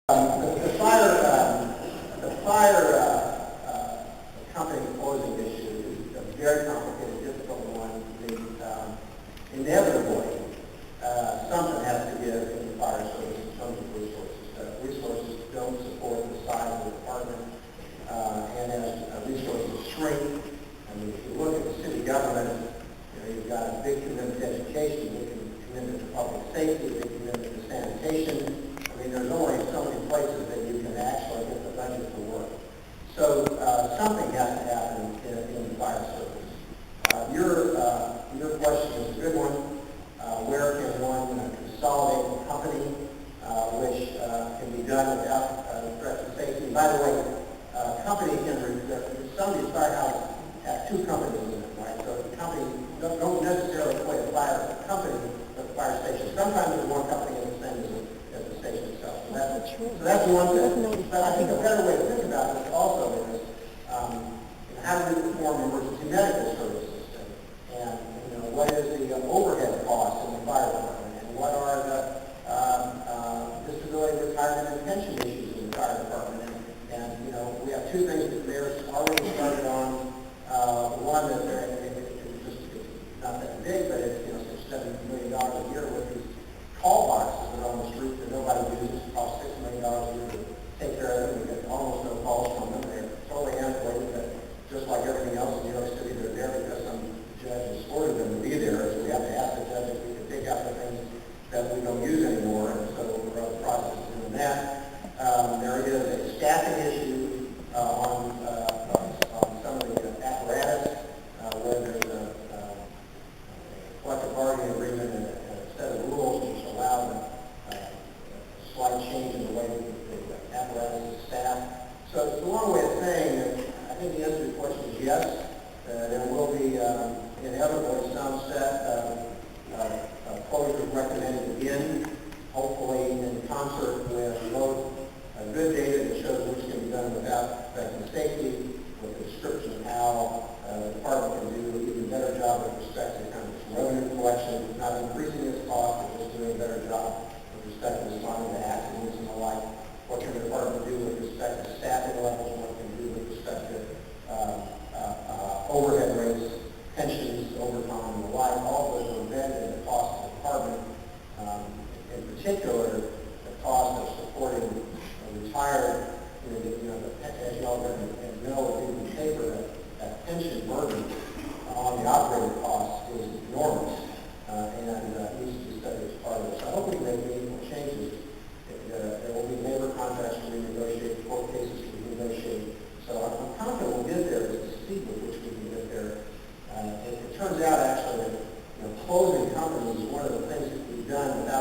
The fire company closing issue is a very complicated, difficult one. Inevitably, something has to give in the fire service in terms of resources. Resources don't support the size of the department, and as resources shrink, I mean, if you look at the city government, you've got a big commitment to education, a big commitment to public safety, a big commitment to sanitation. I mean, there's only so many places that you can actually get the budget to work. So something has to happen in the fire service. Your question is a good one. Where can one consolidate a company, which can be done without threats to safety? By the way, company some of these firehouses have two companies in them, right? So the company don't necessarily equate a fire company with a fire station. Sometimes there's one company in the same as the station itself. So that's one thing. But I think a better way to think about this also is how do we perform emergency medical services, and what is the overhead costs in the fire department, and what are the disability retirement and pension issues in the fire department, and we have two things that the mayor's already started on. One that it's not that big, but it's $6-7 million a year with these call boxes that are on the street that nobody uses. It costs $6 million a year to take care of them. We get almost no calls from them. They're totally antiquated, but just like everything else in New York City, they're there because some judge has ordered them to be there. So we have to ask the judge if we can take out the things that we don't use anymore, and so we're in the process of doing that. There is a staffing issue on some of the apparatus where there's a collective bargaining agreement and a set of rules which allow a slight change in the way that the apparatus is staffed. So it's a long way of saying that I think the answer to your question is yes. There will be inevitably some set of closures recommended again, hopefully in concert with both good data that shows which can be done without affecting safety, with a description of how the department can do an even better job with respect to kind of revenue collection, not increasing its cost, but just doing a better job with respect to responding to accidents and the like. What can the department do with respect to staffing levels? What can it do with respect to overhead rates, pensions, overtime, and the like? All of those are embedded in the cost of the department. In particular, the cost of supporting retired, as you all know, in the paper, that pension burden on the operating costs is enormous, and needs to be studied as part of it. So I hope we can make meaningful changes. There will be labor contracts to renegotiate, court cases to renegotiate. So I'm confident we'll get there. It's the speed with which we can get there. It turns out actually that closing companies is one of the things that we've done without